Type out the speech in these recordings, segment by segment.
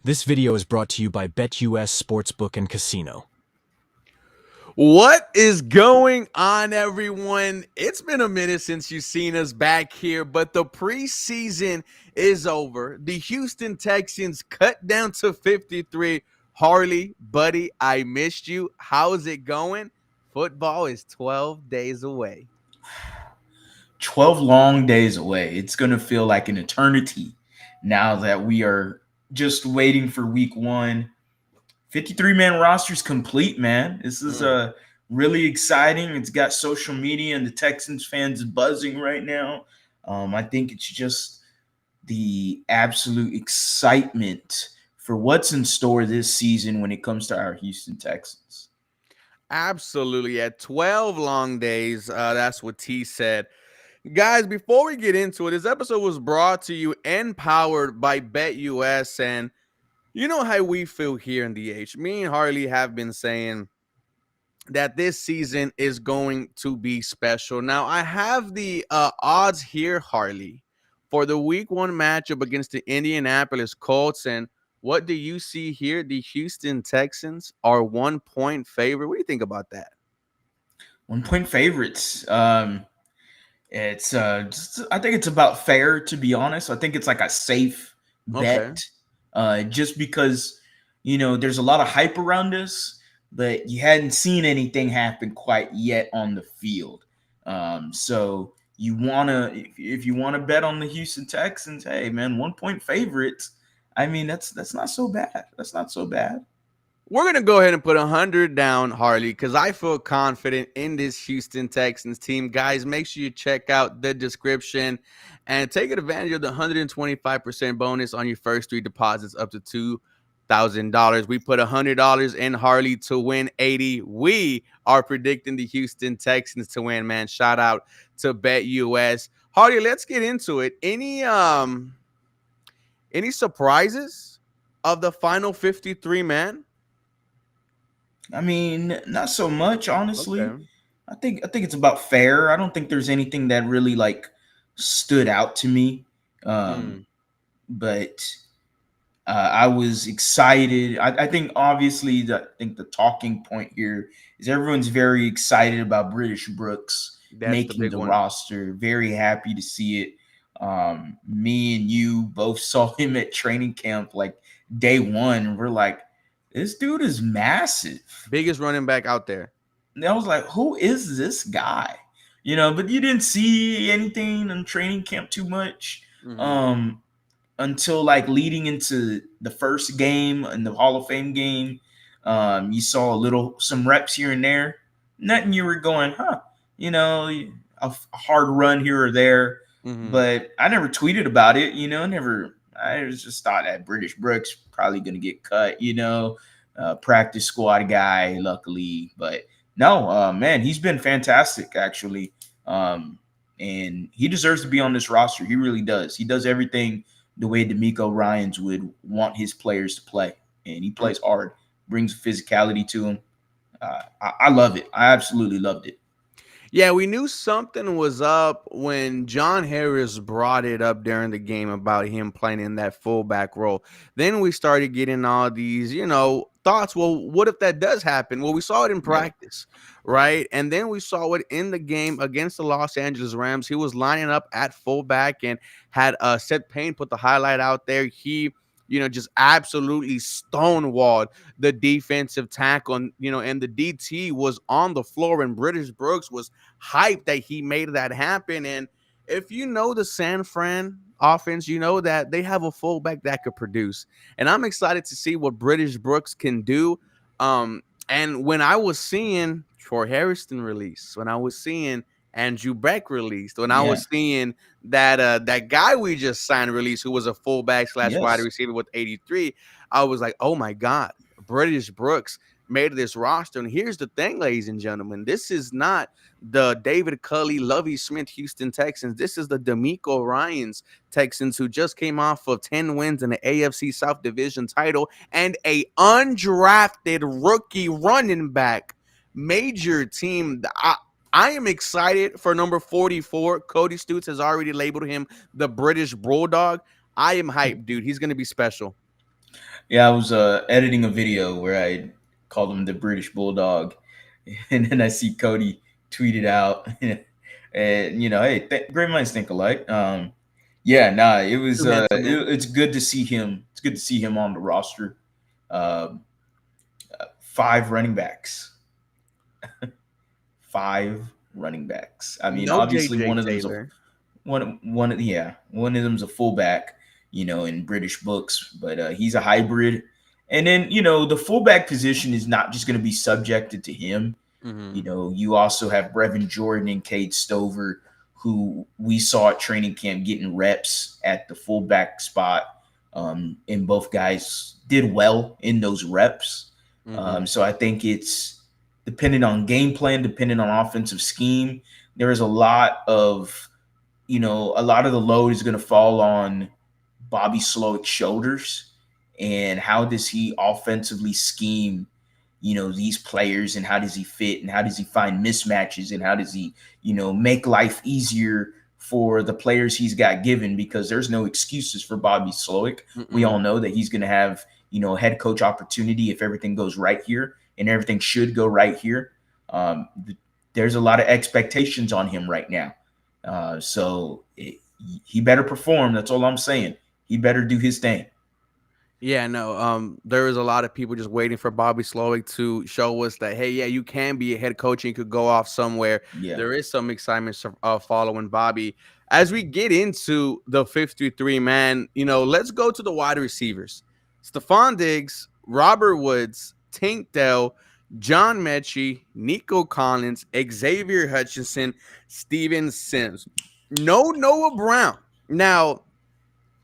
This video is brought to you by BetUS Sportsbook and Casino. What is going on, everyone? It's been a minute since you've seen us back here, but the preseason is over. The Houston Texans cut down to 53. Harley, buddy, I missed you. How's it going? Football is 12 days away. 12 long days away. It's going to feel like an eternity now that we are just waiting for week one. 53-man roster is complete, man. This is really exciting. It's got social media and the Texans fans buzzing right now. I think it's just the absolute excitement for what's in store this season when it comes to our Houston Texans. Absolutely. At 12 long days, that's what T said. Guys, before we get into it, this episode was brought to you and powered by BetUS. And you know how we feel here in the H. Me and Harley have been saying that this season is going to be special. Now, I have the odds here, Harley, for the week one matchup against the Indianapolis Colts. And what do you see here? The Houston Texans are 1 point favorite. What do you think about that? 1 point favorites. It's I think it's about fair, to be honest. I think it's like a safe bet. Just because there's a lot of hype around us, but you hadn't seen anything happen quite yet on the field. So you wanna if you want to bet on the Houston Texans, hey man, 1 point favorites. I mean, that's not so bad. That's not so bad. We're going to go ahead and put 100 down, Harley, because I feel confident in this Houston Texans team. Guys, make sure you check out the description and take advantage of the 125% bonus on your first three deposits up to $2,000. We put $100 in, Harley, to win 80. We are predicting the Houston Texans to win, man. Shout out to BetUS. Harley, let's get into it. Any surprises of the final 53, man? I mean, not so much, honestly. Okay. I think it's about fair. I don't think there's anything that really like stood out to me. But I was excited. I think obviously I think the talking point here is everyone's very excited about British Brooks making the roster. Very happy to see it. Me and you both saw him at training camp like day one, and we're like, this dude is massive. Biggest running back out there. And I was like, who is this guy? But you didn't see anything in training camp too much until like leading into the first game and the Hall of Fame game. You saw some reps here and there. Nothing you were going, a hard run here or there. But I never tweeted about it, I just thought that British Brooks probably going to get cut, practice squad guy, luckily. But no, man, he's been fantastic, actually. And he deserves to be on this roster. He really does. He does everything the way DeMeco Ryans would want his players to play. And he plays hard, brings physicality to him. I love it. I absolutely loved it. Yeah, we knew something was up when John Harris brought it up during the game about him playing in that fullback role. Then we started getting all these, thoughts. Well, what if that does happen? Well, we saw it in practice, right? And then we saw it in the game against the Los Angeles Rams. He was lining up at fullback and had Seth Payne put the highlight out there. He just absolutely stonewalled the defensive tackle, and the DT was on the floor, and British Brooks was hyped that he made that happen. And if you know the San Fran offense, you know that they have a fullback that could produce. And I'm excited to see what British Brooks can do. And when I was seeing Troy Harrison release, when I was seeing Andrew Beck released, when I was seeing that guy we just signed release, who was a fullback / wide receiver with 83, I was like, oh my God, British Brooks made this roster. And here's the thing, ladies and gentlemen, this is not the David Culley, Lovie Smith Houston Texans. This is the DeMeco Ryans Texans, who just came off of 10 wins in the AFC South Division title and a undrafted rookie running back. Major team. I am excited for number 44. Cody Stutes has already labeled him the British Bulldog. I am hyped, dude. He's going to be special. Yeah, I was editing a video where I called him the British Bulldog, and then I see Cody tweet it out, and hey, great minds think alike. Yeah, nah, it was Too handsome, man. it's good to see him. It's good to see him on the roster. Uh, 5 running backs, 5 running backs. I mean, No obviously JJ one of them's a Taylor. one of them's a fullback, in British books, but he's a hybrid. And then the fullback position is not just going to be subjected to him. Hmm. You also have Brevin Jordan and Cade Stover, who we saw at training camp getting reps at the fullback spot. And both guys did well in those reps. Hmm. So I think it's depending on game plan, depending on offensive scheme. There is a lot of the load is going to fall on Bobby Slowick's shoulders. And how does he offensively scheme, these players, and how does he fit, and how does he find mismatches, and how does he, make life easier for the players he's got given, because there's no excuses for Bobby Slowick. We all Mm-mm. know that he's going to have, a head coach opportunity if everything goes right here, and everything should go right here. Um, there's a lot of expectations on him right now. He better perform. That's all I'm saying. He better do his thing. Yeah, no. There was a lot of people just waiting for Bobby Slowick to show us that, hey, yeah, you can be a head coach and you could go off somewhere. Yeah. There is some excitement following Bobby. As we get into the 53 man, let's go to the wide receivers. Stephon Diggs, Robert Woods, Tank Dell, John Mechie, Nico Collins, Xavier Hutchinson, Steven Sims. No Noah Brown. Now,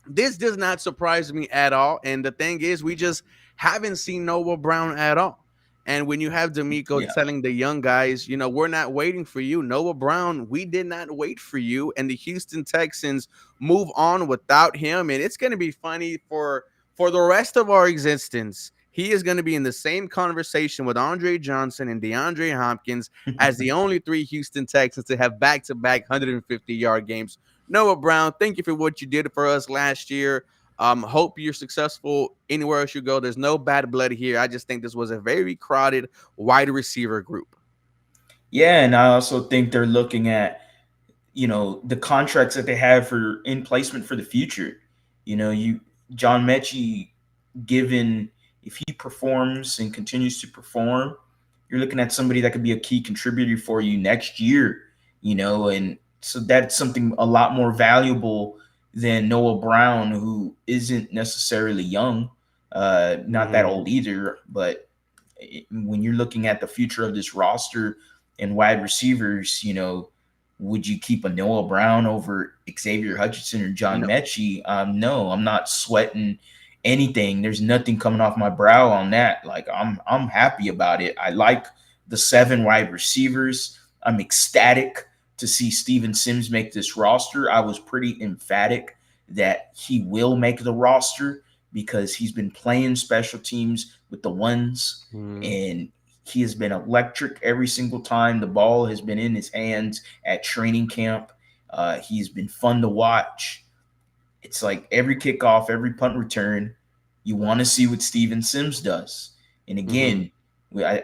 this does not surprise me at all. And the thing is, we just haven't seen Noah Brown at all. And when you have D'Amico Yeah. telling the young guys, we're not waiting for you, Noah Brown, we did not wait for you. And the Houston Texans move on without him. And it's going to be funny for the rest of our existence. He is going to be in the same conversation with Andre Johnson and DeAndre Hopkins as the only three Houston Texans to have back-to-back 150-yard games. Noah Brown, thank you for what you did for us last year. Hope you're successful anywhere else you go. There's no bad blood here. I just think this was a very crowded wide receiver group. Yeah, and I also think they're looking at, the contracts that they have for in placement for the future. You John Mechie, given if he performs and continues to perform, you're looking at somebody that could be a key contributor for you next year, and so that's something a lot more valuable than Noah Brown, who isn't necessarily young, not that Mm-hmm. old either, but when you're looking at the future of this roster and wide receivers, would you keep a Noah Brown over Xavier Hutchinson or John No. Mechie? No, I'm not sweating anything. There's nothing coming off my brow on that. Like I'm happy about it. I like the 7 wide receivers. I'm ecstatic to see Steven Sims make this roster. I was pretty emphatic that he will make the roster because he's been playing special teams with the ones, Mm-hmm. and he has been electric every single time the ball has been in his hands at training camp. He's been fun to watch. It's like every kickoff, every punt return, you want to see what Steven Sims does. And Mm-hmm. again,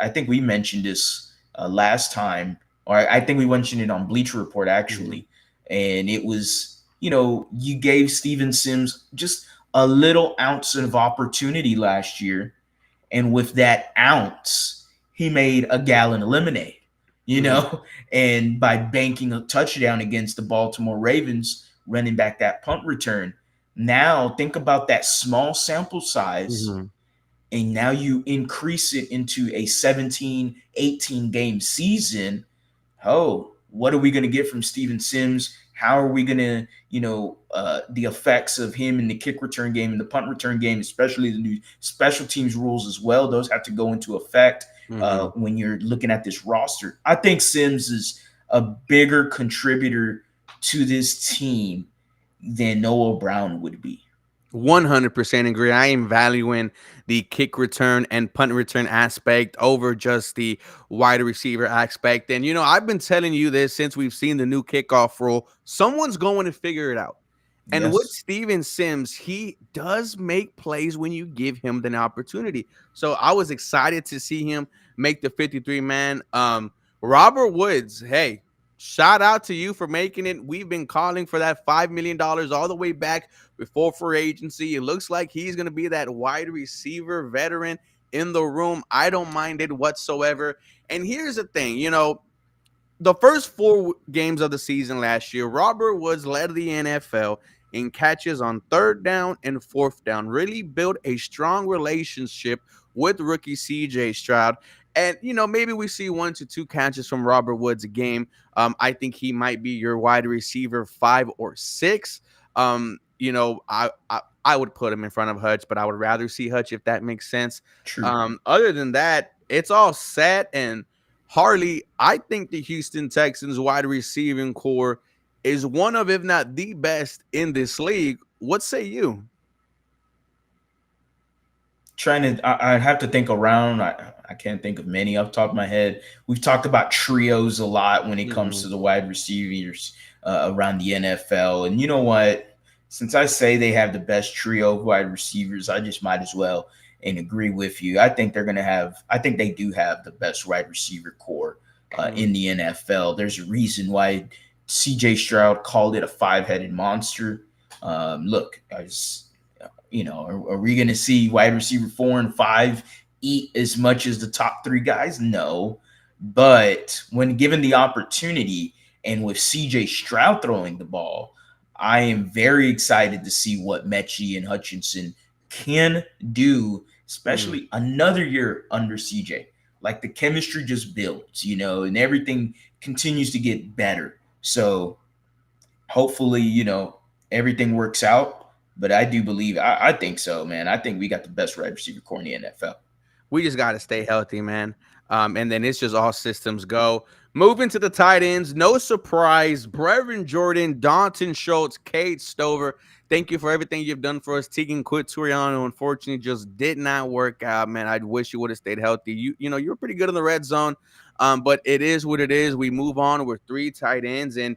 I think we mentioned this last time, or I think we mentioned it on Bleacher Report Mm-hmm. actually. And it was, you gave Steven Sims just a little ounce of opportunity last year, and with that ounce, he made a gallon of lemonade, you Mm-hmm. know, and by banking a touchdown against the Baltimore Ravens, running back that punt return. Now, think about that small sample size, Mm-hmm. and now you increase it into a 17, 18 game season. Oh, what are we going to get from Steven Sims? How are we going to, the effects of him in the kick return game and the punt return game, especially the new special teams rules as well? Those have to go into effect Mm-hmm. when you're looking at this roster. I think Sims is a bigger contributor to this team than Noah Brown would be. 100% agree. I am valuing the kick return and punt return aspect over just the wide receiver aspect. And, I've been telling you this since we've seen the new kickoff rule. Someone's going to figure it out. And with Yes. Steven Sims, he does make plays when you give him the opportunity. So I was excited to see him make the 53 man. Robert Woods, hey, shout out to you for making it. We've been calling for that $5 million all the way back before free agency. It looks like he's going to be that wide receiver veteran in the room. I don't mind it whatsoever. And here's the thing, the first 4 games of the season last year, Robert Woods led the NFL in catches on 3rd down and 4th down, really built a strong relationship with rookie CJ Stroud. And, maybe we see 1 to 2 catches from Robert Woods a game. I think he might be your wide receiver 5 or 6. I would put him in front of Hutch, but I would rather see Hutch if that makes sense. True. Other than that, it's all set. And Harley, I think the Houston Texans wide receiving core is one of, if not the best in this league. What say you? I'd have to think around. I can't think of many off the top of my head. We've talked about trios a lot when it comes to the wide receivers around the NFL. And you know what? Since I say they have the best trio of wide receivers, I just might as well and agree with you. I think they do have the best wide receiver core in the NFL. There's a reason why CJ Stroud called it a 5-headed monster. Look, are we going to see wide receiver 4 and 5 eat as much as the top 3 guys? No. But when given the opportunity and with CJ Stroud throwing the ball, I am very excited to see what Mechie and Hutchinson can do, especially another year under CJ. Like the chemistry just builds, and everything continues to get better. So hopefully, everything works out. But I do believe, I think so, man. I think we got the best wide receiver core in the NFL. We just got to stay healthy, man. And then it's just all systems go. Moving to the tight ends, no surprise. Brevin Jordan, Dalton Schultz, Cade Stover. Thank you for everything you've done for us. Tegan Quitoriano, unfortunately, just did not work out, man. I wish you would have stayed healthy. You were pretty good in the red zone, but it is what it is. We move on with 3 tight ends, and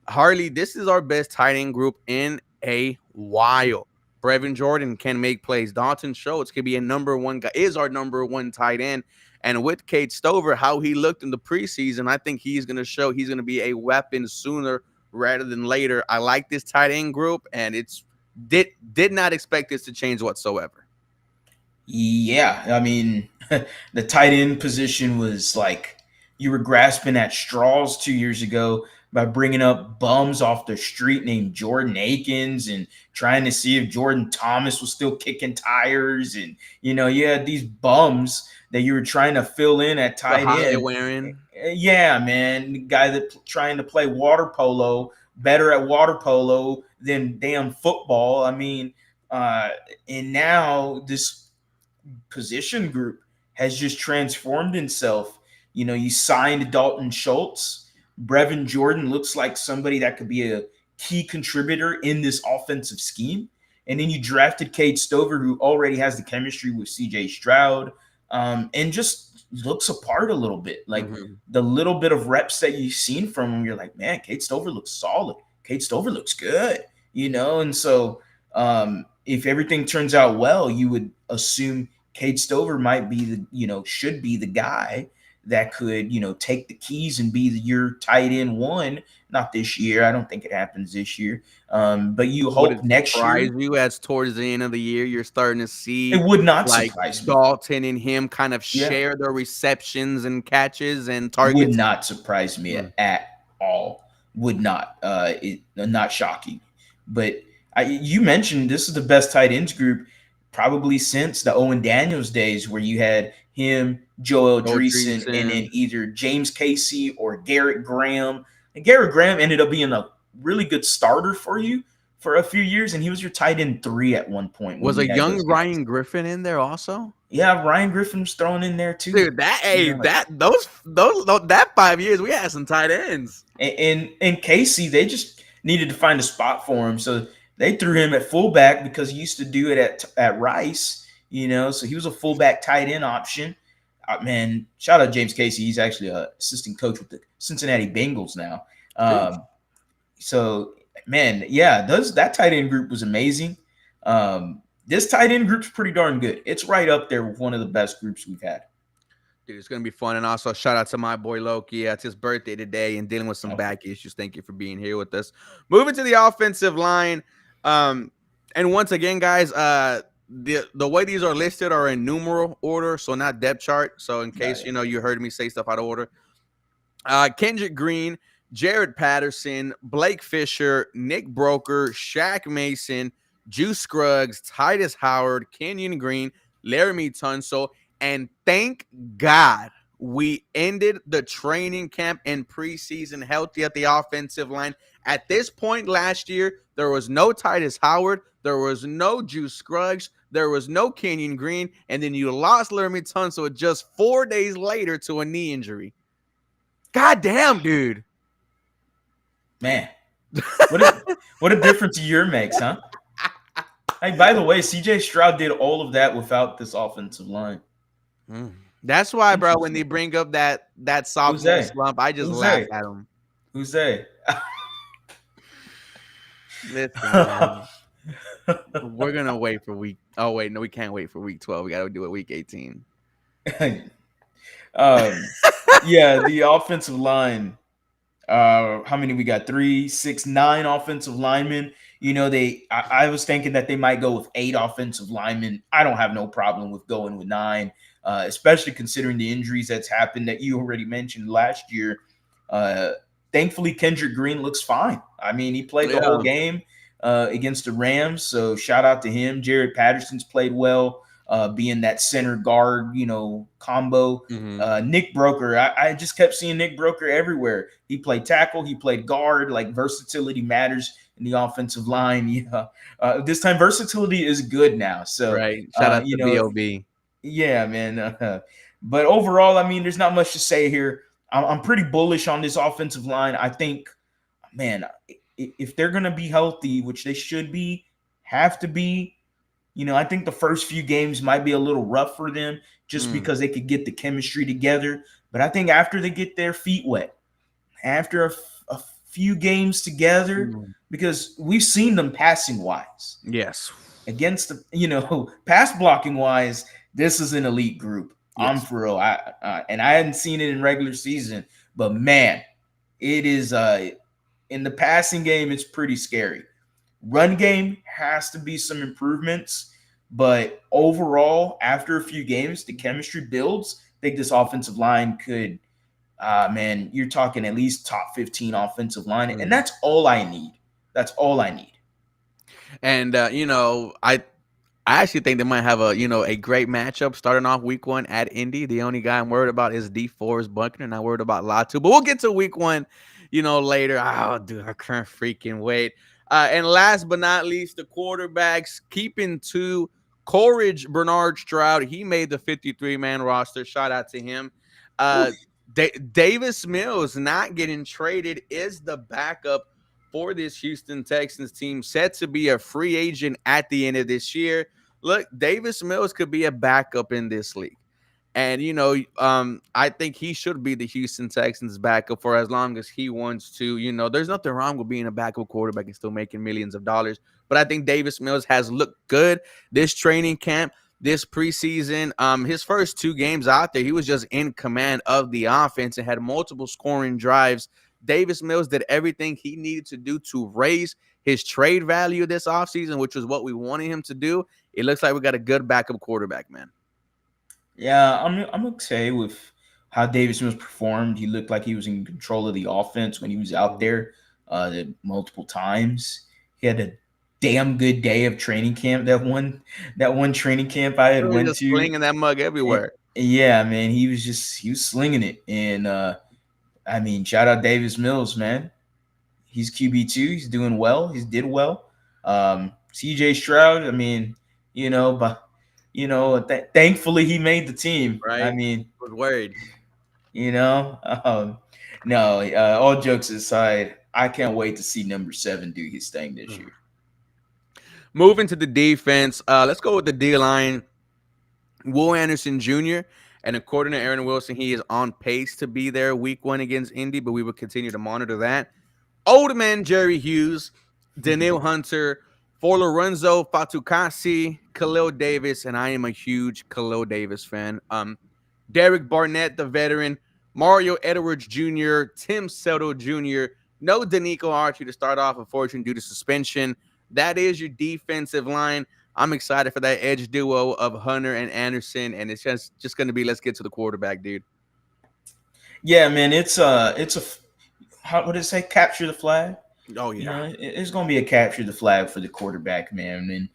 Harley, this is our best tight end group in a while. Brevin Jordan can make plays. Dalton Schultz could be a number 1 guy, is our number 1 tight end. And with Cade Stover, how he looked in the preseason, I think he's going to show he's going to be a weapon sooner rather than later. I like this tight end group, and did not expect this to change whatsoever. Yeah, I mean, the tight end position was like you were grasping at straws 2 years ago by bringing up bums off the street named Jordan Akins and trying to see if Jordan Thomas was still kicking tires. And, you had these bums that you were trying to fill in at tight end. Wearing. Yeah, man. The guy that trying to play water polo, better at water polo than damn football. I mean, and now this position group has just transformed itself. You signed Dalton Schultz. Brevin Jordan looks like somebody that could be a key contributor in this offensive scheme. And then you drafted Cade Stover, who already has the chemistry with CJ Stroud, and just looks apart a little bit. Like the little bit of reps that you've seen from him, you're like, man, Cade Stover looks solid. Cade Stover looks good, and so if everything turns out well, you would assume Cade Stover might be should be the guy that could, take the keys and be your tight end 1. Not this year. I don't think it happens this year. But you hope next year. You as towards the end of the year, you're starting to see it would not surprise me. Dalton and him kind of share their receptions and catches and targets. Would not surprise me at all. Would not. Not shocking. But you mentioned this is the best tight ends group probably since the Owen Daniels days, where you had him, Joel Dreesen, and then either James Casey or Garrett Graham. And Garrett Graham ended up being a really good starter for you for a few years, and he was your tight end 3 at one point. Was a young Ryan Griffin in there also? Yeah, Ryan Griffin was thrown in there too. Dude, that 5 years we had some tight ends. And Casey, they just needed to find a spot for him, so they threw him at fullback because he used to do it at Rice. So he was a fullback tight end option. Man, shout out James Casey. He's actually an assistant coach with the Cincinnati Bengals now. So man, yeah, that tight end group was amazing. This tight end group's pretty darn good. It's right up there with one of the best groups we've had. Dude, it's gonna be fun. And also shout out to my boy Loki. It's his birthday today and dealing with some Okay. back issues. Thank you for being here with us. Moving to the offensive line. And once again, guys, the way these are listed are in numeral order, so not depth chart. So in Got case it. you heard me say stuff out of order. Kendrick Green, Jared Patterson, Blake Fisher, Nick Broker, Shaq Mason, Juice Scruggs, Titus Howard, Kenyon Green, Laramie Tunsil, and thank God we ended the training camp and preseason healthy at the offensive line. At this point last year, there was no Titus Howard, there was no Juice Scruggs, there was no Kenyon Green, and then you lost Laramie Tunsil just 4 days later to a knee injury. God damn, dude. Man, what a difference a year makes, huh? Hey, by the way, CJ Stroud did all of that without this offensive line. That's why, bro, when they bring up that Who's sophomore they? slump, I just Who's laugh they? at him. Who's they? Listen, man. We're gonna wait for week. Oh wait, no, we can't wait for week 12. We gotta do it week 18. Yeah, the offensive line. How many we got? 3, 6, 9 offensive linemen. I was thinking that they might go with 8 offensive linemen. I don't have no problem with going with 9, especially considering the injuries that's happened that you already mentioned last year. Thankfully, Kendrick Green looks fine. I mean, he played the whole game against the Rams, so shout out to him. Jared Patterson's played well, being that center guard, combo. Nick Broker, I just kept seeing Nick Broker everywhere. He played tackle, he played guard. Like, versatility matters in the offensive line. Yeah, this time versatility is good now. So, right. Shout out to Bob. Yeah, man. But overall, I mean, there's not much to say here. I'm pretty bullish on this offensive line. I think, man, if they're gonna be healthy, which they should be, have to be. I think the first few games might be a little rough for them just because they could get the chemistry together. But I think after they get their feet wet, after a few games together, because we've seen them passing wise. Yes. Against pass blocking wise, this is an elite group. Yes. I'm for real. And I hadn't seen it in regular season, but man, it is in the passing game, it's pretty scary. Run game has to be some improvements, but overall, after a few games, the chemistry builds. I think this offensive line could, man, you're talking at least top 15 offensive line, and that's all I need. That's all I need. And I actually think they might have a great matchup starting off week 1 at Indy. The only guy I'm worried about is DeForest Buckner, not worried about Latu. But we'll get to week 1, later. Oh, dude, I can't freaking wait. And last but not least, the quarterbacks, keeping to Coleridge Bernard Stroud. He made the 53-man roster. Shout out to him. Davis Mills not getting traded is the backup for this Houston Texans team, set to be a free agent at the end of this year. Look, Davis Mills could be a backup in this league. And, I think he should be the Houston Texans backup for as long as he wants to. There's nothing wrong with being a backup quarterback and still making millions of dollars. But I think Davis Mills has looked good this training camp, this preseason. His first 2 games out there, he was just in command of the offense and had multiple scoring drives. Davis Mills did everything he needed to do to raise his trade value this offseason, which was what we wanted him to do. It looks like we got a good backup quarterback, man. Yeah, I'm okay with how Davis Mills performed. He looked like he was in control of the offense when he was out there multiple times. He had a damn good day of training camp. That one training camp I had went to, slinging that mug everywhere. Yeah, man, he was slinging it. And I mean, shout out Davis Mills, man. He's QB2. He's doing well. He's did well. CJ Stroud, I mean, but thankfully he made the team. Right. I mean, I was worried. No, all jokes aside, I can't wait to see number 7 do his thing this year. Moving to the defense, let's go with the D-line. Will Anderson Jr., and according to Aaron Wilson, he is on pace to be there week 1 against Indy, but we will continue to monitor that. Old man Jerry Hughes, Daniil Hunter, for Lorenzo Fatukasi, Khalil Davis, and I am a huge Khalil Davis fan. Derek Barnett, the veteran, Mario Edwards Jr., Tim Settle Jr., no Danico Archie to start off, unfortunately, due to suspension. That is your defensive line. I'm excited for that edge duo of Hunter and Anderson, and it's just going to be let's get to the quarterback, dude. Yeah, man, it's a how would it say capture the flag? Oh You yeah. know, it's going to be a capture the flag for the quarterback, man. And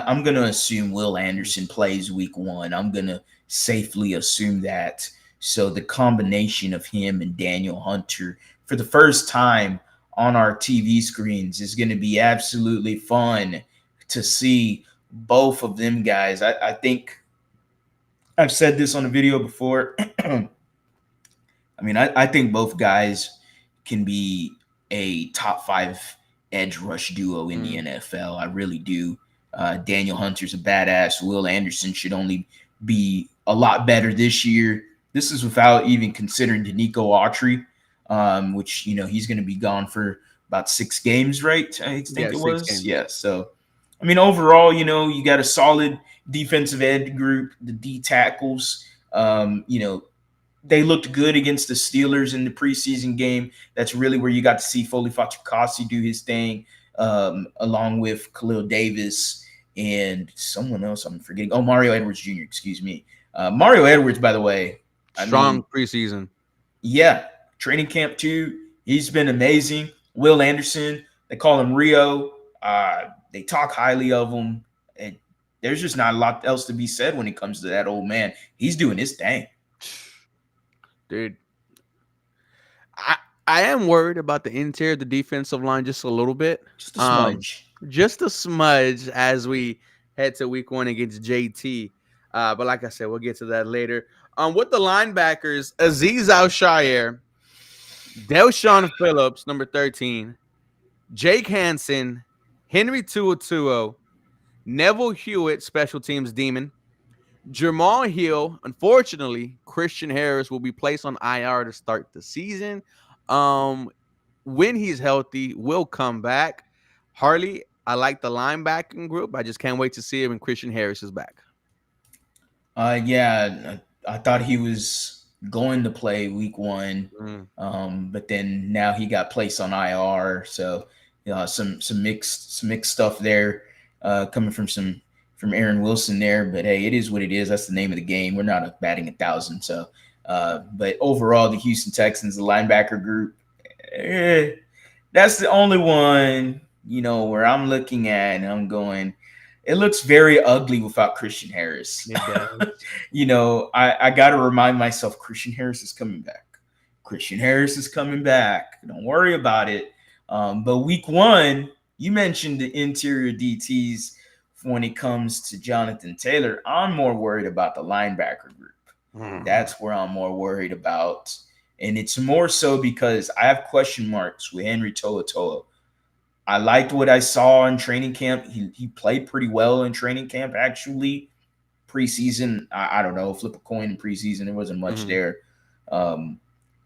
I'm going to assume Will Anderson plays week 1. I'm going to safely assume that. So the combination of him and Daniel Hunter for the first time on our TV screens is going to be absolutely fun to see both of them guys. I think I've said this on a video before. I think both guys can be a top 5 edge rush duo in the NFL. I really do. Daniel Hunter's a badass. Will Anderson should only be a lot better this year. This is without even considering Danico Autry, which he's going to be gone for about 6 games, right? I think Yeah, it 6 was. games. Yeah. So, overall, you got a solid defensive end group, the D tackles. They looked good against the Steelers in the preseason game. That's really where you got to see Foley Fatukasi do his thing, along with Khalil Davis and someone else I'm forgetting. Oh, Mario Edwards Jr., excuse me. Mario Edwards, by the way, Strong preseason. yeah, training camp too. He's been amazing. Will Anderson, they call him Rio. They talk highly of him. And there's just not a lot else to be said when it comes to that old man. He's doing his thing. Dude, I am worried about the interior of the defensive line just a little bit. Just a smudge. Just a smudge as we head to week 1 against JT. But like I said, we'll get to that later. With the linebackers, Aziz Al-Shire, Delshon Phillips, number 13, Jake Hansen, Henry Tuotuo, Neville Hewitt, special teams demon, Jamal Hill. Unfortunately, Christian Harris will be placed on IR to start the season. When he's healthy, will come back. Harley, I like the linebacking group. I just can't wait to see him when Christian Harris is back. Yeah, I thought he was going to play week 1, but then now he got placed on IR. So, some mixed stuff there, coming from Aaron Wilson there. But hey, it is what it is. That's the name of the game. We're not batting 1,000. So, but overall, the Houston Texans, the linebacker group, that's the only one where I'm looking at and I'm going, it looks very ugly without Christian Harris. It does. I got to remind myself Christian Harris is coming back. Christian Harris is coming back. Don't worry about it. But week 1, you mentioned the interior DTs when it comes to Jonathan Taylor. I'm more worried about the linebacker group. That's where I'm more worried about. And it's more so because I have question marks with Henry To'oTo'o. I liked what I saw in training camp. He played pretty well in training camp, actually. Preseason, I don't know, flip a coin in preseason. There wasn't much there.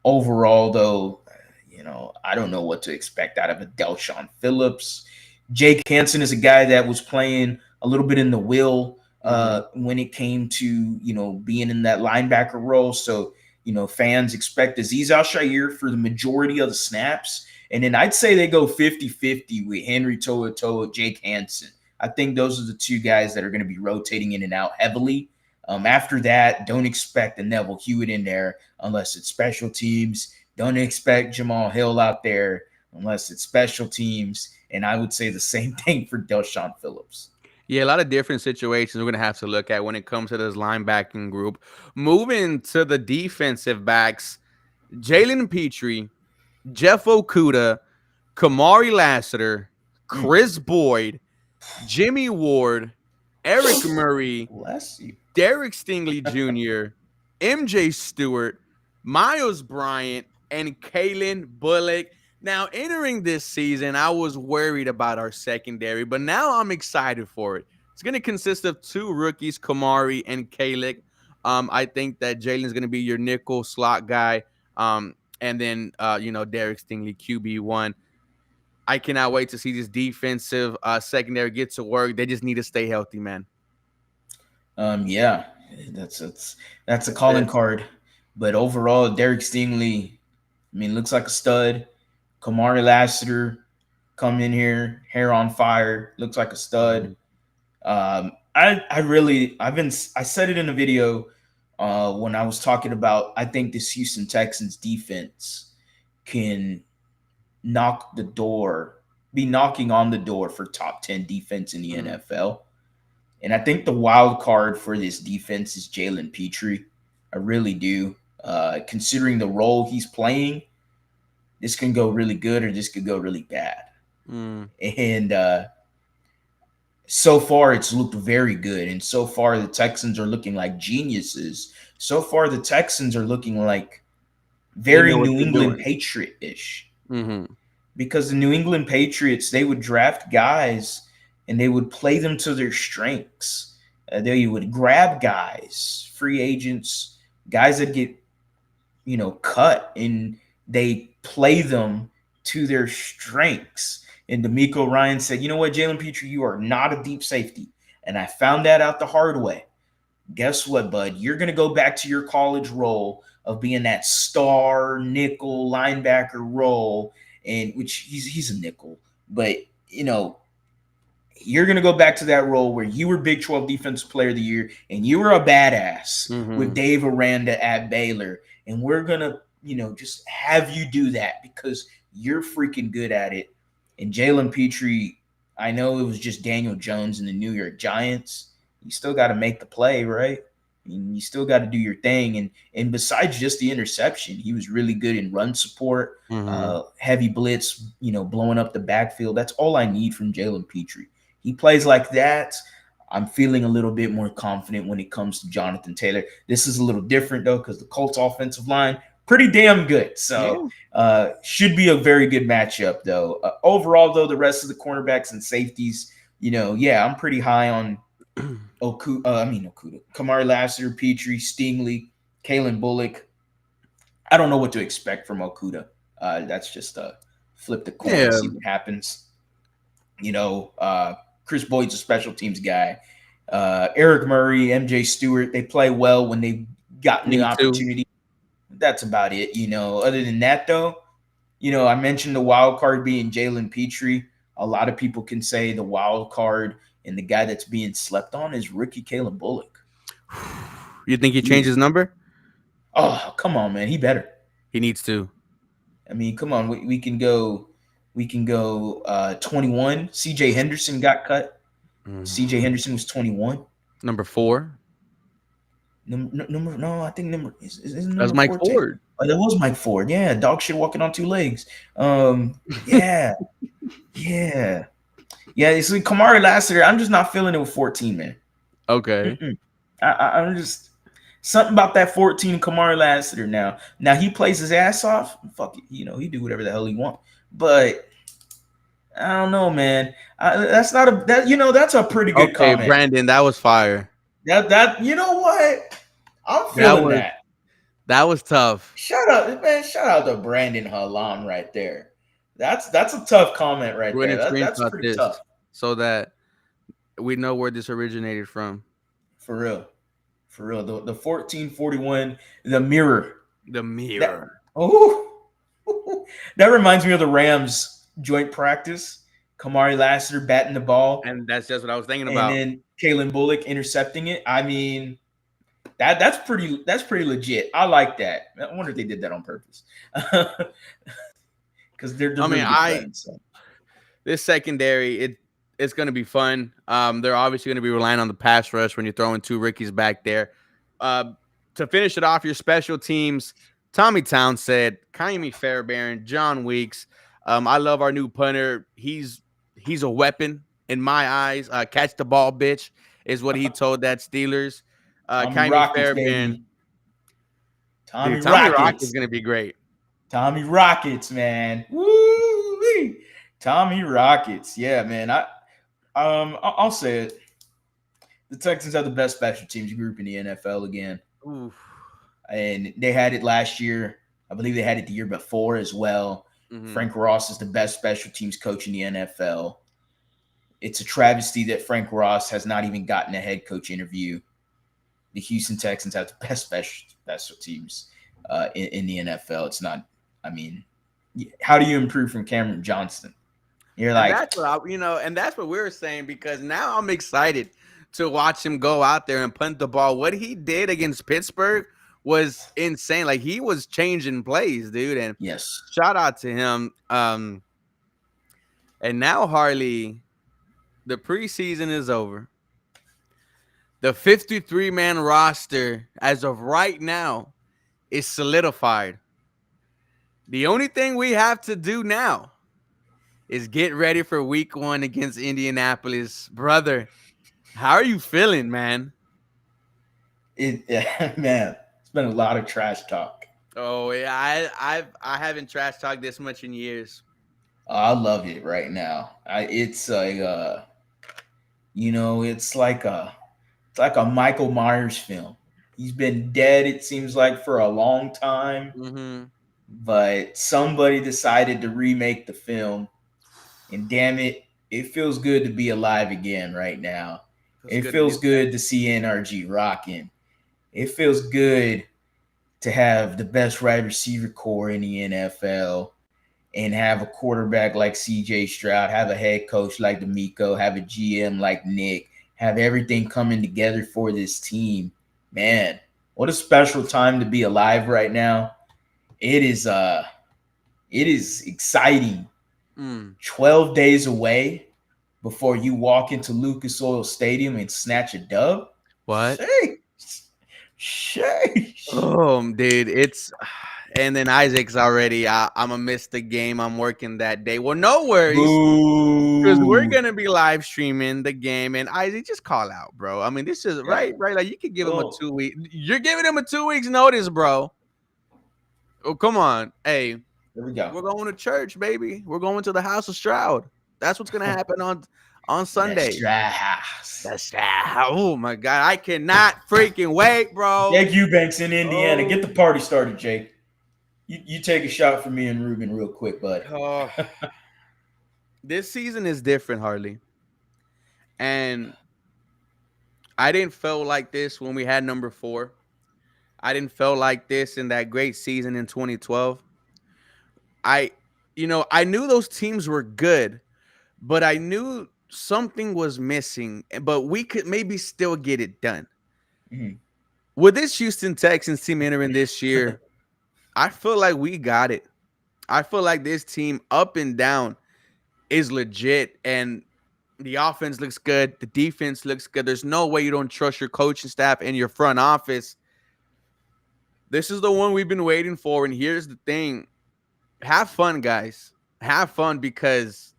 Overall, though, I don't know what to expect out of a Delshon Phillips. Jake Hansen is a guy that was playing a little bit in the will when it came to, being in that linebacker role. So, fans expect Aziz Al-Shire for the majority of the snaps. And then I'd say they go 50-50 with Henry To'oTo'o, Jake Hansen. I think those are the 2 guys that are going to be rotating in and out heavily. After that, don't expect a Neville Hewitt in there unless it's special teams. Don't expect Jamal Hill out there unless it's special teams. And I would say the same thing for Delshon Phillips. Yeah, a lot of different situations we're going to have to look at when it comes to this linebacking group. Moving to the defensive backs, Jalen Petrie, Jeff Okuda, Kamari Lassiter, Chris Boyd, Jimmy Ward, Eric Murray, Bless you. Derek Stingley Jr., MJ Stewart, Miles Bryant, and Kalen Bullock. Now, entering this season, I was worried about our secondary, but now I'm excited for it. It's going to consist of 2 rookies, Kamari and Kalik. I think that Jalen's going to be your nickel slot guy. And then, Derek Stingley, QB1. I cannot wait to see this defensive secondary get to work. They just need to stay healthy, man. Yeah, that's a That's calling it. card. But overall, Derek Stingley, I mean, looks like a stud. Kamari Lassiter come in here, hair on fire, looks like a stud. Mhm. I said it in a video when I was talking about I think this Houston Texans defense can be knocking on the door for top 10 defense in the Mhm. NFL. And I think the wild card for this defense is Jalen Petrie. I really do. Considering the role he's playing, this can go really good or this could go really bad. Mm. And so far, it's looked very good. And so far, the Texans are looking like geniuses. So far, the Texans are looking like They know very what New they're England doing. Patriot ish. Mm-hmm. Because the New England Patriots, they would draft guys and they would play them to their strengths. They would grab guys, free agents, guys that get cut, and they play them to their strengths. And D'Amico Ryan said, "You know what, Jalen Petrie, you are not a deep safety." And I found that out the hard way. Guess what, bud? You're going to go back to your college role of being that star nickel linebacker role, and which he's a nickel, but you're going to go back to that role where you were Big 12 Defensive Player of the Year and you were a badass with Mm-hmm. Dave Aranda at Baylor. And we're going to, just have you do that because you're freaking good at it. And Jalen Petrie, I know it was just Daniel Jones and the New York Giants. You still got to make the play, right? I mean, you still got to do your thing. And besides just the interception, he was really good in run support, Mm-hmm. heavy blitz, blowing up the backfield. That's all I need from Jalen Petrie. He plays like that. I'm feeling a little bit more confident when it comes to Jonathan Taylor. This is a little different, though, because the Colts offensive line, pretty damn good. So Yeah. should be a very good matchup, though. Overall, though, the rest of the cornerbacks and safeties, I'm pretty high on Okuda, Kamari Lassiter, Petrie, Stingley, Kalen Bullock. I don't know what to expect from Okuda. That's just flip the coin, Yeah. see what happens. Chris Boyd's a special teams guy. Eric Murray, MJ Stewart, they play well when they've gotten the Me too. opportunity. That's about it. Other than that, though, I mentioned the wild card being Jalen Petrie. A lot of people can say the wild card and the guy that's being slept on is rookie Kalen Bullock. You think he changed his number? Oh, come on, man. He better. He needs to. I mean, come on. We can go 21. CJ Henderson got cut. CJ Henderson was 21. Number 4. I think is That's number Mike 14. Ford. Oh, that was Mike Ford. Yeah, dog shit walking on 2 legs. Yeah, yeah. You see, Kamari Lassiter, I'm just not feeling it with 14, man. Okay. I'm just something about that 14 Kamari Lassiter now. Now he plays his ass off. Fuck it, he do whatever the hell he want. But I don't know, man. That's a pretty good Okay, comment. Brandon, that was fire. That you know what? I'm That feeling was that. that was tough. Shout out, man! Shout out to Brandon Halam right there. That's a tough comment right Go ahead there. and That's screenshot pretty this tough so that we know where this originated from. for real. For real, the 1441, the mirror. The That mirror. that reminds me of the Rams joint practice. Kamari Lassiter batting the ball, And that's just what I was thinking and about. then Kalen Bullock intercepting it. I mean, that's pretty legit. I like that. I wonder if they did that on purpose. Because they're really good friends. So. This secondary, it's going to be fun. They're obviously going to be relying on the pass rush when you're throwing 2 rookies back there. To finish it off, your special teams, Tommy Townsend, Kaimi Fairbairn, John Weeks. I love our new punter. He's a weapon in my eyes. Catch the ball, bitch, is what he told that Steelers. Tommy Kaimi Rockets, Fairbairn. baby. Tommy Tommy Rock Rockets. is going to be great. Tommy Rockets, man. Woo! Tommy Rockets. Yeah, man. I'll say it. The Texans have the best special teams group in the NFL again. Oof. And they had it last year. I believe they had it the year before as well. Mm-hmm. Frank Ross is the best special teams coach in the NFL. It's a travesty that Frank Ross has not even gotten a head coach interview. The Houston Texans have the best special teams in the NFL. It's not. I mean, how do you improve from Cameron Johnston? You're And like, that's what and that's what we were saying, because now I'm excited to watch him go out there and punt the ball. What he did against Pittsburgh was insane. Like, he was changing plays, dude. And yes, shout out to him. And now, Harley, the preseason is over. The 53-man roster, as of right now, is solidified. The only thing we have to do now is get ready for week 1 against Indianapolis. Brother, how are you feeling, man? man, it's been a lot of trash talk. Oh yeah, I haven't trash talked this much in years. I love it right now. It's a it's like a Michael Myers film. He's been dead, it seems like, for a long time, Mm-hmm. but somebody decided to remake the film, and damn it, it feels good to be alive again right now. Feels It good to be. feels good to see NRG rocking. It feels good to have the best wide receiver core in the NFL and have a quarterback like CJ Stroud, have a head coach like D'Amico, have a GM like Nick, have everything coming together for this team. Man, what a special time to be alive right now. It is exciting. Mm. 12 days away before you walk into Lucas Oil Stadium and snatch a dub. What? Sheesh. Dude, it's and then Isaac's already. I'm gonna miss the game. I'm working that day. Well, no worries, because we're Boo. gonna be live streaming the game. And Isaac, just call out, bro. I mean, this is Yeah. right. Like, you could give him a Oh, 2 week. You're giving him a 2 weeks notice, bro. Oh, come on. Hey, there we go. we're going to church, baby. We're going to the house of Stroud. That's what's gonna happen on Sunday. That's That's oh my god, I cannot freaking wait, bro. Jake Eubanks in Indiana. Get the Oh, party started, Jake. You take a shot for me and Ruben real quick, bud. oh. This season is different, Harley. And I didn't feel like this when we had number 4. I didn't feel like this in that great season in 2012. I I knew those teams were good, but I knew something was missing, but we could maybe still get it done. Mhm. With this Houston Texans team entering this year, I feel like we got it. I feel like this team up and down is legit, and the offense looks good. The defense looks good. There's no way you don't trust your coaching staff and your front office. This is the one we've been waiting for. And here's the thing. Have fun, guys. Have fun, because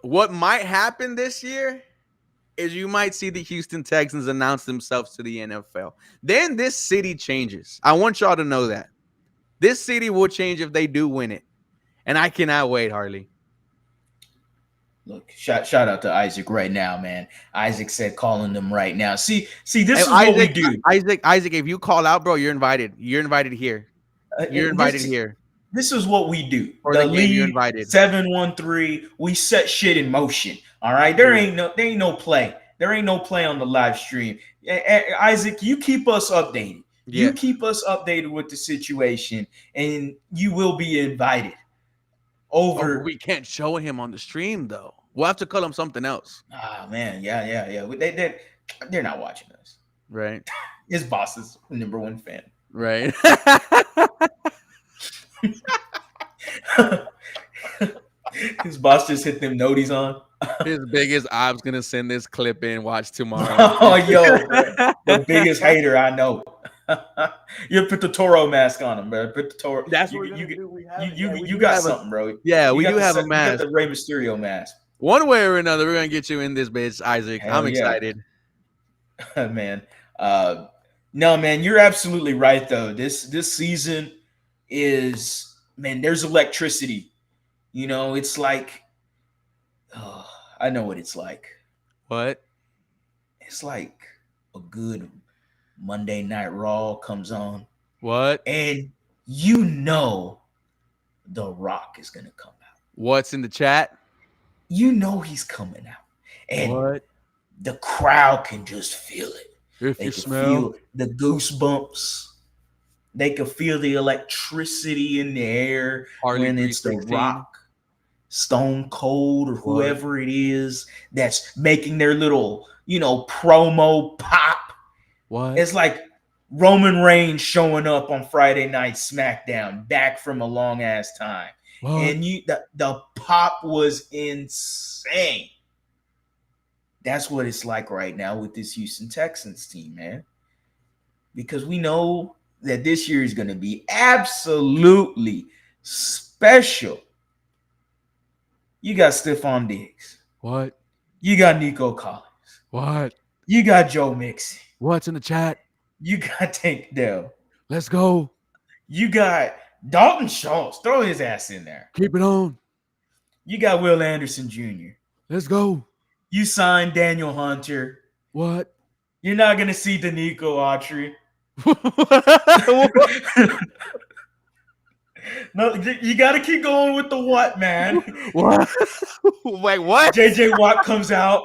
what might happen this year is you might see the Houston Texans announce themselves to the NFL. Then this city changes. I want y'all to know that. This city will change if they do win it. And I cannot wait, Harley. Look, shout out to Isaac right now, man. Isaac said calling them right now. See, this Hey, is what we do. Isaac, if you call out, bro, you're invited. You're invited here. You're invited here This is what we do. for The the game. You're lead invited. 713. We set shit in motion. All right. There ain't no play. There ain't no play on the live stream. Isaac, you keep us updated. Yeah. You keep us updated with the situation, and you will be invited over. We can't show him on the stream though. We'll have to call him something else. Ah, man, yeah. They're not watching us. Right. His boss is number one fan. Right. His boss just hit them noties on. His biggest ob's gonna send this clip in. Watch tomorrow. Oh, yo, bro. The biggest hater I know. You put the Toro mask on him, bro. Put the Toro. That's you, what we're you, gonna do. you got something, bro. Yeah, You we got do the have a You mask. got the Rey Mysterio mask. One way or another, we're gonna get you in this bitch, Isaac. Hell I'm yeah. excited. Man. No, man, you're absolutely right though. This season is, man, there's electricity. You know, it's like, oh, I know what it's like. What? It's like a good Monday Night Raw comes on, What? and you know The Rock is gonna come out. What's in the chat? You know he's coming out, and What? the crowd can just feel it. If They you can smell. feel the goosebumps. They can feel the electricity in the air Harley when it's The 316. Rock, Stone Cold, or whoever it is that's making their little, promo pop. What? It's like Roman Reigns showing up on Friday Night SmackDown, back from a long ass time. What? And the pop was insane. That's what it's like right now with this Houston Texans team, man. Because we know that this year is going to be absolutely special. You got Stephon Diggs. What? You got Nico Collins. What? You got Joe Mixon. What's in the chat? You got Tank Dell. Let's go. You got Dalton Schultz. Throw his ass in there. Keep it on. You got Will Anderson Jr. Let's go. You signed Daniel Hunter. What? You're not going to see Danico Autry. No, you got to keep going with the what, man. What? Wait, what? JJ Watt comes out.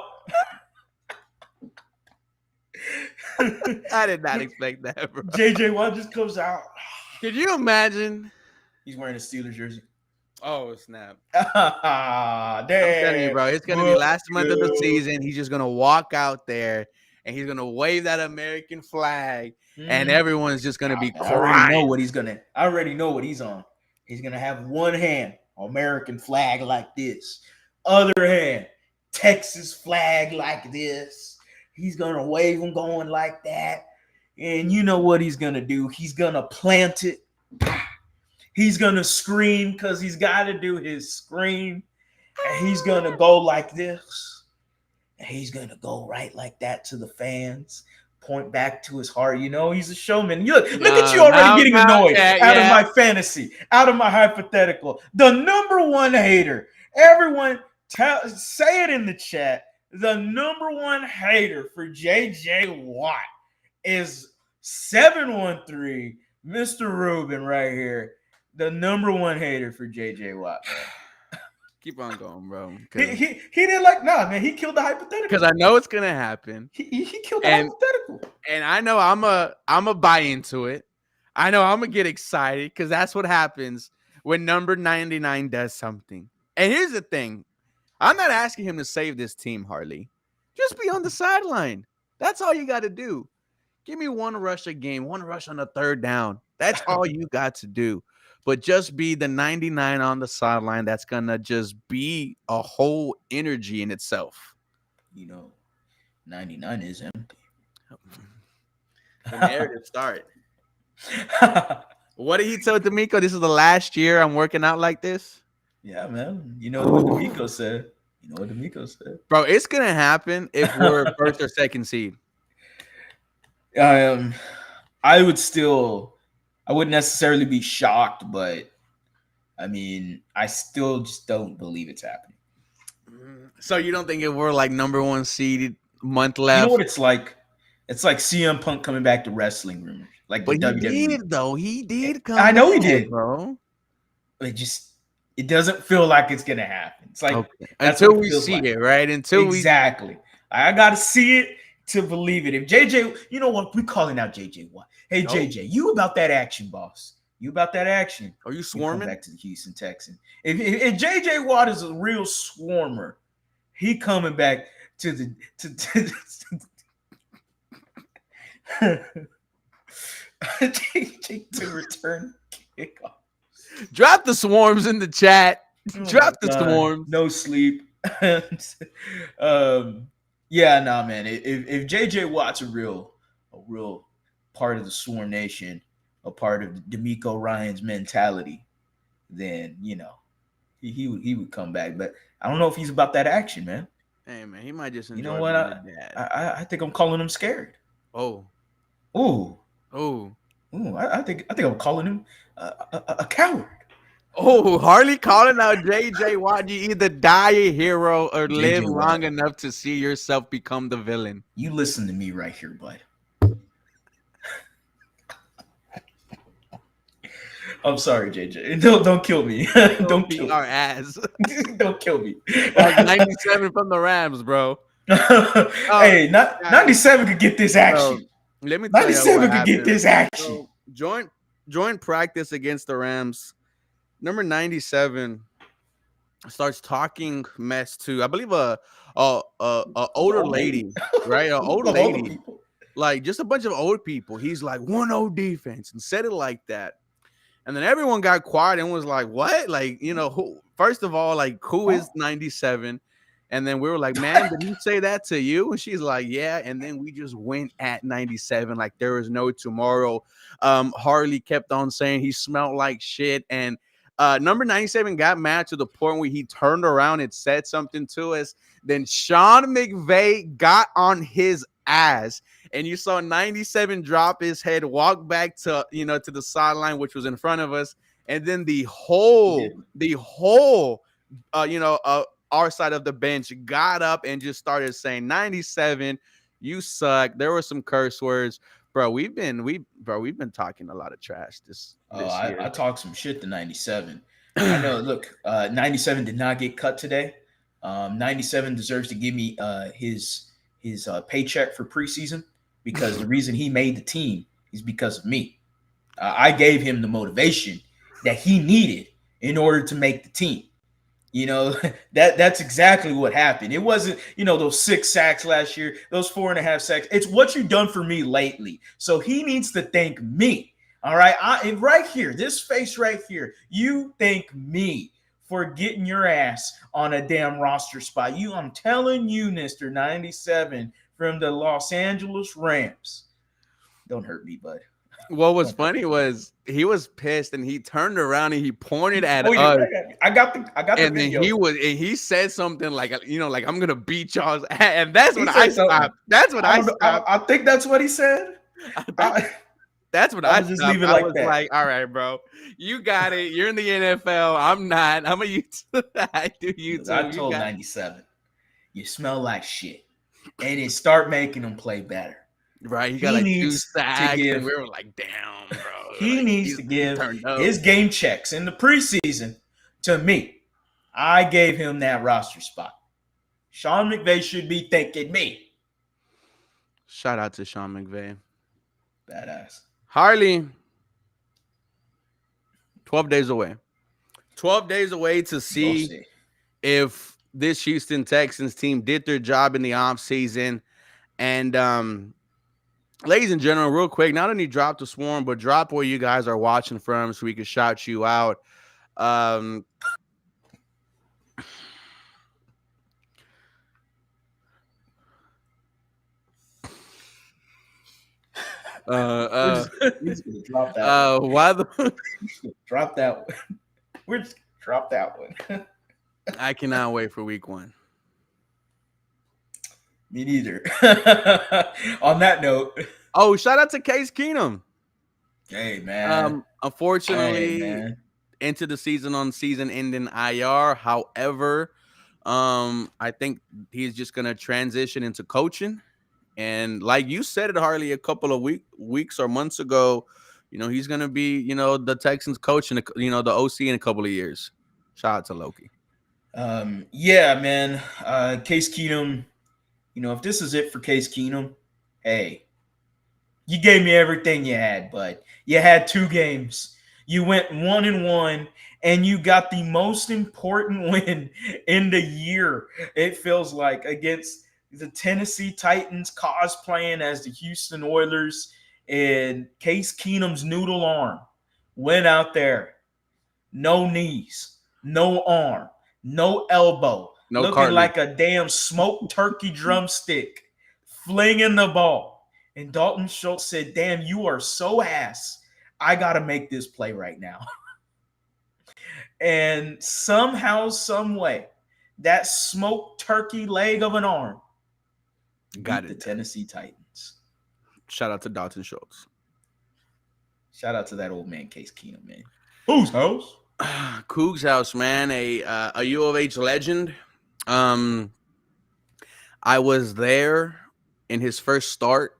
I did not expect that, bro. JJ Watt just comes out. Could you imagine? He's wearing a Steelers jersey. Oh, snap. Damn. I'm telling you, bro. It's going to be last month of the season. He's just going to walk out there and he's going to wave that American flag and everyone's just going to be crying. I already know what he's on. He's going to have one hand, American flag like this. Other hand, Texas flag like this. He's going to wave them going like that. And you know what he's going to do? He's going to plant it. He's going to scream because he's got to do his scream. And he's going to go like this. And he's going to go right like that to the fans. Point back to his heart. He's a showman. Look at you already getting annoyed out of my fantasy, out of my hypothetical. The number one hater. Everyone say it in the chat. The number one hater for JJ Watt is 713 Mr. Rubin right here. The number one hater for JJ Watt. Keep on going, bro. He didn't man. He killed the hypothetical. Because I know it's gonna happen. He killed the hypothetical. And I know I'm a buy into it. I know I'm gonna get excited because that's what happens when number 99 does something. And here's the thing. I'm not asking him to save this team, Harley. Just be on the sideline. That's all you got to do. Give me one rush a game, one rush on the third down. That's all you got to do. But just be the 99 on the sideline. That's going to just be a whole energy in itself. 99 is empty. The narrative start. What did he tell D'Amico? This is the last year I'm working out like this? Yeah, man. You know what D'Amico said. Bro, it's going to happen if we're first or second seed. I wouldn't necessarily be shocked, but I mean, I still just don't believe it's happening. So you don't think if we're like number one seeded, month left? You know what it's like? It's like CM Punk coming back to wrestling rumors. Like, but WWE. He did, though. He did come I know back, he did, bro. It doesn't feel like it's gonna happen. It's like until we see it, right? Exactly. I gotta see it to believe it. If JJ, you know what? We're calling out JJ Watt. Hey, JJ, you about that action, boss. You about that action. Are you swarming? Back to the Houston Texans. If JJ Watt is a real swarmer, he coming back to return kickoff. Drop the swarms in the chat. Drop the swarms. No sleep. Yeah, nah, man. If JJ Watt's a real part of the Swarm Nation, a part of D'Amico Ryan's mentality, then he would come back. But I don't know if he's about that action, man. Hey, man, he might just enjoy. You know what? I think I'm calling him scared. Oh. I think I'm calling him a coward. Oh, Harley calling out JJ Watt. You either die a hero or live long enough to see yourself become the villain. You listen to me right here, bud. I'm sorry, JJ. Don't kill me. Don't Don't beat kill me. our ass. Don't kill me. Like 97 from the Rams, bro. Hey, not Guys, 97 could get this so action. let me tell you what 97 could get happened. this action. So joint practice against the Rams. Number 97 starts talking mess to, I believe, a older lady, right? An old Of all the lady, people. like just a bunch of old people. He's like 1-0 defense and said it like that. And then everyone got quiet and was like, what? Like, who, first of all, like, who is 97? And then we were like, ma'am, did he say that to you? And she's like, yeah. And then we just went at 97 like there was no tomorrow. Harley kept on saying he smelled like shit. And number 97 got mad to the point where he turned around and said something to us. Then Sean McVay got on his ass. And you saw 97 drop his head, walk back to to the sideline, which was in front of us, and then the whole our side of the bench got up and just started saying, 97, you suck. There were some curse words, bro. We've been talking a lot of trash this year. I talked some shit to 97. I know. Look, 97 did not get cut today. 97 deserves to give me his paycheck for preseason, because the reason he made the team is because of me. I gave him the motivation that he needed in order to make the team. That's exactly what happened. It wasn't, those 6 sacks last year, those 4.5 sacks. It's what you've done for me lately. So he needs to thank me. All right. And right here, this face right here, you thank me for getting your ass on a damn roster spot. I'm telling you, Mr. 97 from the Los Angeles Rams. Don't hurt me, bud. What was funny was he was pissed and he turned around and he pointed at us. I got the and video. Then he said something like, like, I'm gonna beat y'all's ass. And that's when I stopped. That's when I stopped. I think that's what he said. That's what I just stopped. leave it I like was that. like, all right, bro, you got it. You're in the NFL. I'm not. I'm a YouTube. I do YouTube. I told 97, you smell like shit, and it start making him play better. Right, he got like 2 sacks, and we were like, "Damn, bro." He needs to give his game checks in the preseason to me. I gave him that roster spot. Sean McVay should be thanking me. Shout out to Sean McVay, badass. Harley. 12 days away. 12 days away to see if this Houston Texans team did their job in the offseason. And ladies and gentlemen, real quick, not only drop the swarm, but drop where you guys are watching from so we can shout you out. We're just gonna drop that. Why the drop that one? We're just gonna drop that one. I cannot wait for week 1. Me neither. On that note, shout out to Case Keenum. Hey man. Unfortunately, into the season on season-ending IR. However, I think he's just gonna transition into coaching. And like you said it, Harley, a couple of weeks or months ago, he's going to be, the Texans coach and, the OC in a couple of years. Shout out to Loki. Yeah, man. Case Keenum, if this is it for Case Keenum, hey, you gave me everything you had, bud. You had 2 games. You went 1-1, and you got the most important win in the year, it feels like, against the Tennessee Titans, cosplaying as the Houston Oilers, and Case Keenum's noodle arm went out there. No knees, no arm, no elbow, looking like a damn smoked turkey drumstick, flinging the ball. And Dalton Schultz said, damn, you are so ass. I got to make this play right now. And somehow, some way, that smoked turkey leg of an arm got the Tennessee Titans. Shout out to Dalton Schultz. Shout out to that old man, Case Keenum, man. Whose house? Coog's house, man. A U of H legend. I was there in his first start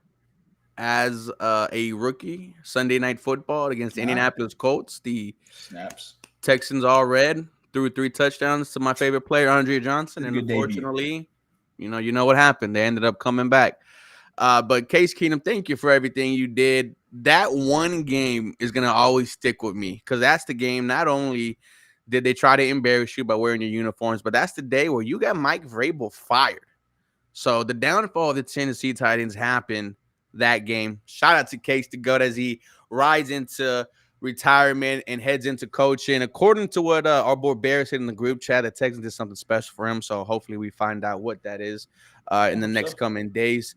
as a rookie. Sunday Night Football against the Nah, Indianapolis Colts. The snaps. Texans all red, threw 3 touchdowns to my favorite player, Andre Johnson, It's a and good debut. unfortunately, you know what happened. They ended up coming back. But Case Keenum, thank you for everything you did. That one game is gonna always stick with me because that's the game. Not only did they try to embarrass you by wearing your uniforms, but that's the day where you got Mike Vrabel fired. So the downfall of the Tennessee Titans happened that game. Shout out to Case the Goat as he rides into retirement and heads into coaching. According to what our boy Bear said in the group chat, the Texans did something special for him. So hopefully we find out what that is I in the hope next so. coming days.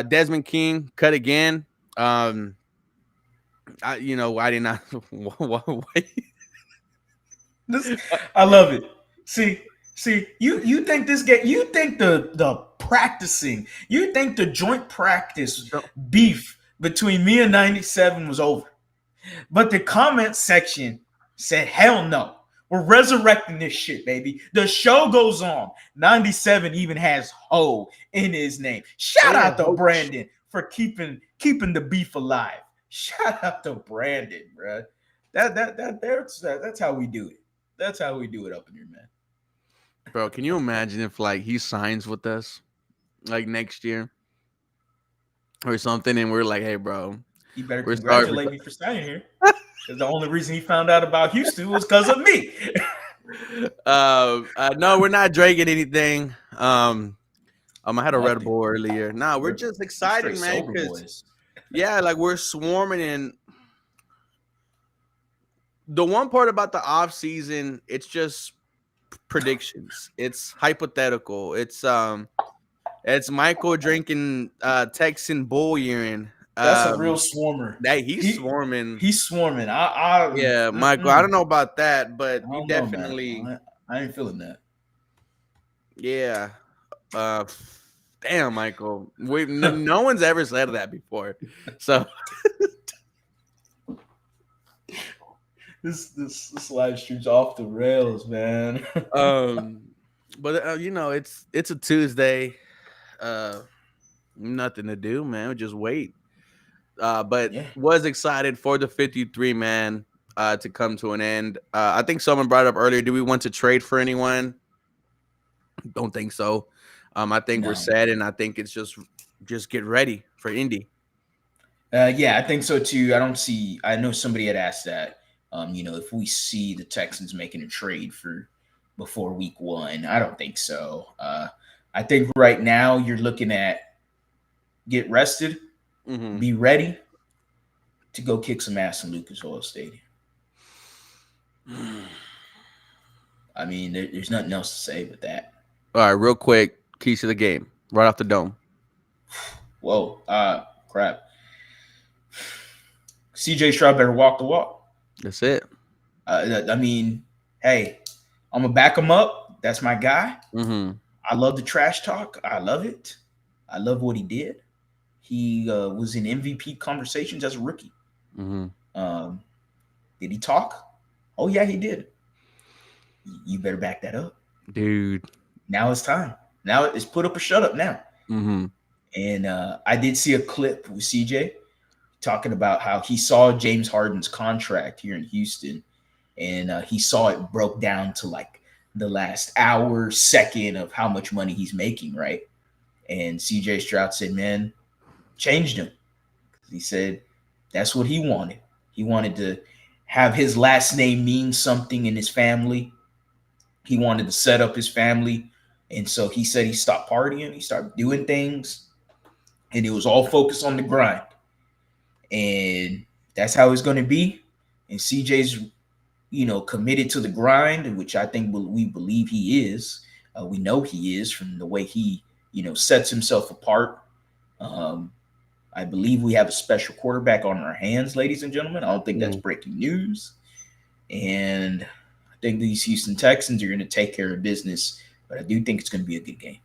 Desmond King cut again. I did not. This, I love it. See, you think this game? You think the practicing? You think the joint practice beef between me and 97 was over? But the comment section said, "Hell no, we're resurrecting this shit, baby. The show goes on." 97 even has "ho" in his name. Shout Hey, out to Hoach. Brandon for keeping the beef alive. Shout out to Brandon, bro. That's how we do it. That's how we do it up in here, man. Bro, can you imagine if like he signs with us like next year or something, and we're like, "Hey, bro, He better we're sorry for." congratulate me for signing here. Because the only reason he found out about Houston was because of me. No, we're not drinking anything. I had a Red Nothing. Bull earlier. Nah, we're We're just we excited, straight man. sober Because boys. yeah, like we're swarming in. The one part about the off season, it's just predictions. It's hypothetical. It's Michael drinking Texan bull urine. That's a real swarmer. That he's He swarming. he's swarming. Yeah, Michael. I Mm-mm. don't know about that, but I you don't know, man. definitely, I ain't feeling that. yeah. Uh, damn, Michael. No one's ever said that before. So, This live stream's off the rails, man. um, but it's a Tuesday. Uh, nothing to do, man. We just wait. But Yeah. was excited for the 53 man to come to an end. I think someone brought up earlier. Do we want to trade for anyone? Don't think so. I think we're No. set, and I think it's just get ready for Indy. Yeah, I think so too. I don't see. I know somebody had asked that. If we see the Texans making a trade for before week 1, I don't think so. I think right now you're looking at get rested, Mm-hmm. be ready to go kick some ass in Lucas Oil Stadium. I mean, there's nothing else to say but that. All right, real quick, keys to the game, right off the dome. Whoa, crap. CJ Stroud better walk the walk. That's it. I mean, hey, I'm gonna back him up. That's my guy. Mm-hmm. I love the trash talk. I love it. I love what he did. He was in MVP conversations as a rookie. Mm-hmm. Did he talk? Oh yeah, he did. You better back that up. Dude. Now it's time. Now it's put up or shut up now. Mm-hmm. And I did see a clip with CJ talking about how he saw James Harden's contract here in Houston, and he saw it broke down to like the last hour, second of how much money he's making, right? And CJ Stroud said, man, changed him. He said that's what he wanted. He wanted to have his last name mean something in his family. He wanted to set up his family. And so he said he stopped partying, he started doing things, and it was all focused on the grind. And that's how it's going to be. And CJ's, committed to the grind, which I think we believe he is. We know he is from the way he, sets himself apart. I believe we have a special quarterback on our hands, ladies and gentlemen. I don't think that's breaking news. And I think these Houston Texans are going to take care of business, but I do think it's going to be a good game.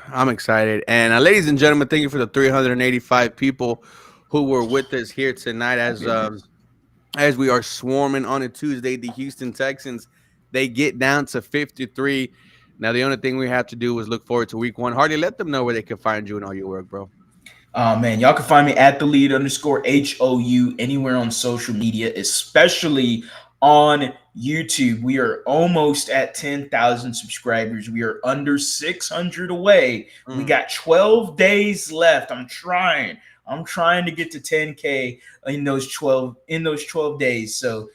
I'm excited. And ladies and gentlemen, thank you for the 385 people who were with us here tonight as we are swarming on a Tuesday. The Houston Texans, they get down to 53. Now, the only thing we have to do is look forward to week 1. Hardy, let them know where they can find you and all your work, bro. Man, y'all can find me at the lead underscore HOU anywhere on social media, especially on YouTube. We are almost at 10,000 subscribers. We are under 600 away. We got 12 days left. I'm trying. I'm trying to get to 10K in those 12 days. So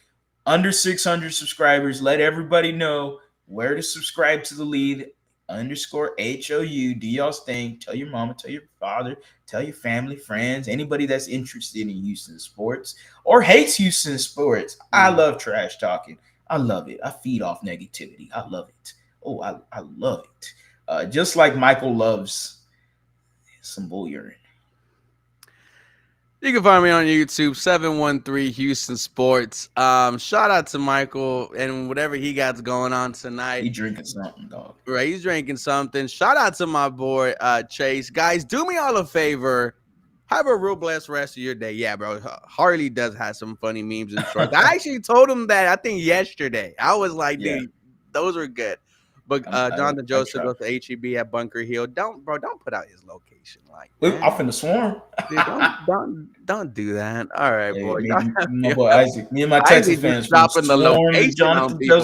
under 600 subscribers. Let everybody know where to subscribe to the lead underscore HOU. Do y'all's thing. Tell your mama, tell your father, tell your family, friends, anybody that's interested in Houston sports or hates Houston sports. I love trash talking. I love it. I feed off negativity. I love it. Oh, I love it. Just like Michael loves some bull urine. You can find me on YouTube, 713 Houston Sports. Shout out to Michael and whatever he got going on tonight. He drinking something, dog. Right, he's drinking something. Shout out to my boy Chase. Guys, do me all a favor. Have a real blessed rest of your day. Yeah, bro. Harley does have some funny memes and shorts. I actually told him that, I think, yesterday. I was like, dude, those are good. But Jonathan Joseph goes to HEB at Bunker Hill. Don't put out his location like that. I'm finna swarm. Dude, don't do that. All right, boy. My boy Isaac. Me and my Texas fans dropping the location on people.